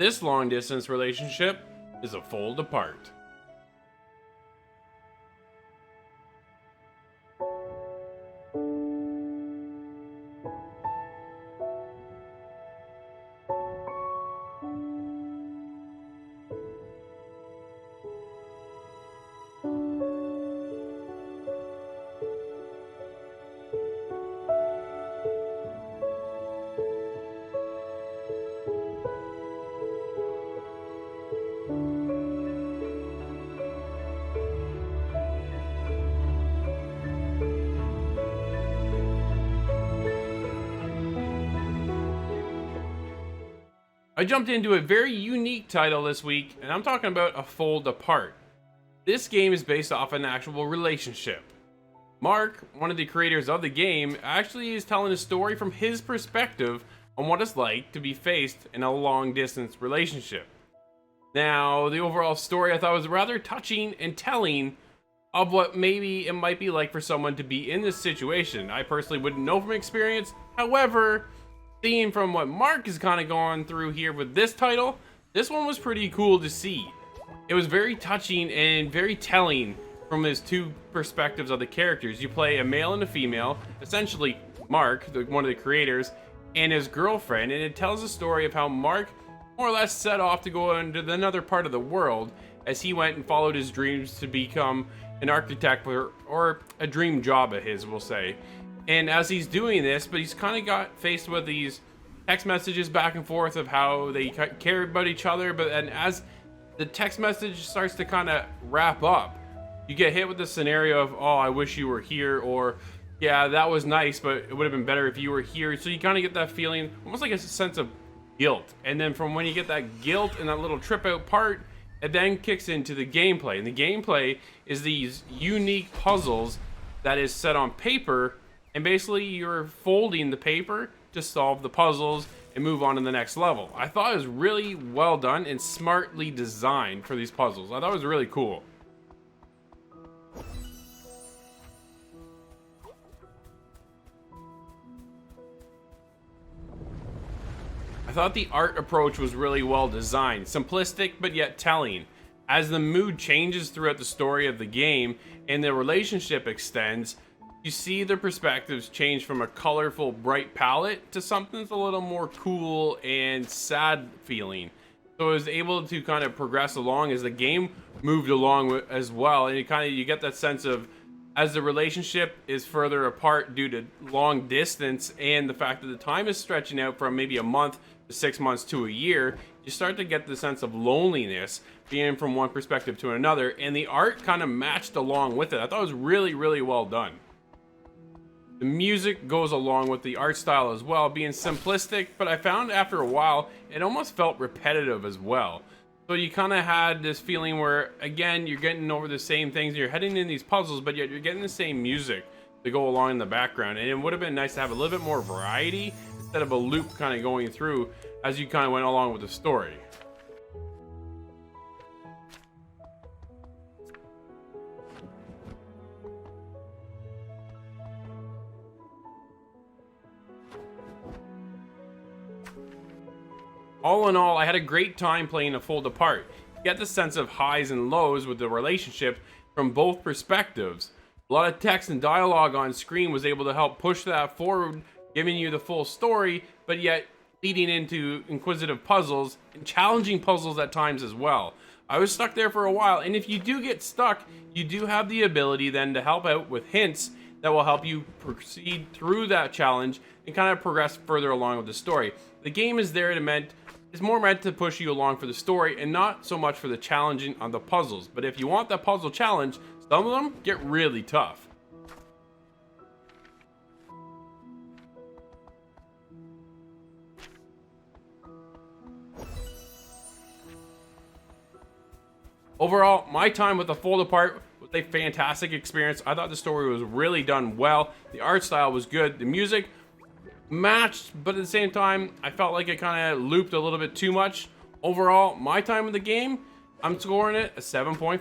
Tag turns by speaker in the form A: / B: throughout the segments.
A: This long distance relationship is a fold apart. I jumped into a very unique title this week, and I'm talking about A Fold Apart. This game is based off an actual relationship. Mark, one of the creators of the game, actually is telling a story from his perspective on what it's like to be faced in a long distance relationship. Now, the overall story I thought was rather touching and telling of what maybe it might be like for someone to be in this situation. I personally wouldn't know from experience. However, seeing from what Mark is kind of going through here with this title, this one was pretty cool to see. It was very touching and very telling from his two perspectives of the characters. You play a male and a female, essentially Mark, one of the creators, and his girlfriend, and it tells a story of how Mark more or less set off to go into another part of the world as he went and followed his dreams to become an architect or a dream job of his, we'll say. And as he's doing this, but he's kind of got faced with these text messages back and forth of how they care about each other. But then as the text message starts to kind of wrap up, you get hit with the scenario of, oh, I wish you were here, or yeah, that was nice, but it would have been better if you were here. So you kind of get that feeling, almost like a sense of guilt. And then from when you get that guilt and that little trip out part, it then kicks into the gameplay. And the gameplay is these unique puzzles that is set on paper. And basically, you're folding the paper to solve the puzzles and move on to the next level. I thought it was really well done and smartly designed for these puzzles. I thought it was really cool. I thought the art approach was really well designed, simplistic but yet telling. As the mood changes throughout the story of the game and the relationship extends, you see their perspectives change from a colorful, bright palette to something that's a little more cool and sad feeling. So I was able to kind of progress along as the game moved along as well, and you get that sense of, as the relationship is further apart due to long distance and the fact that the time is stretching out from maybe a month to 6 months to a year, you start to get the sense of loneliness being from one perspective to another, and the art kind of matched along with it. I thought it was really, really well done. The music goes along with the art style as well, being simplistic, but I found after a while, it almost felt repetitive as well. So you kind of had this feeling where, again, you're getting over the same things, you're heading in these puzzles, but yet you're getting the same music to go along in the background. And it would have been nice to have a little bit more variety instead of a loop kind of going through as you kind of went along with the story. All in all, I had a great time playing A Fold Apart. You get the sense of highs and lows with the relationship from both perspectives. A lot of text and dialogue on screen was able to help push that forward, giving you the full story, but yet leading into inquisitive puzzles and challenging puzzles at times as well. I was stuck there for a while, and if you do get stuck, you do have the ability then to help out with hints that will help you proceed through that challenge and kind of progress further along with the story. The game is there it's more meant to push you along for the story and not so much for the challenging on the puzzles. But if you want that puzzle challenge, some of them get really tough. Overall, my time with A Fold Apart was a fantastic experience. I thought the story was really done well. The art style was good. The music matched, but at the same time, I felt like it kind of looped a little bit too much. Overall, my time with the game, I'm scoring it a 7.5.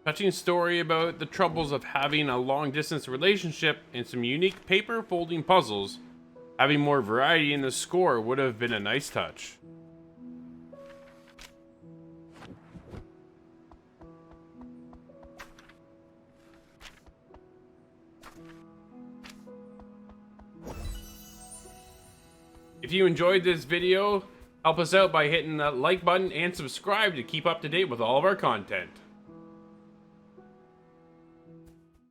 A: Touching story about the troubles of having a long distance relationship and some unique paper folding puzzles. Having more variety in the score would have been a nice touch. If you enjoyed this video, help us out by hitting that like button and subscribe to keep up to date with all of our content.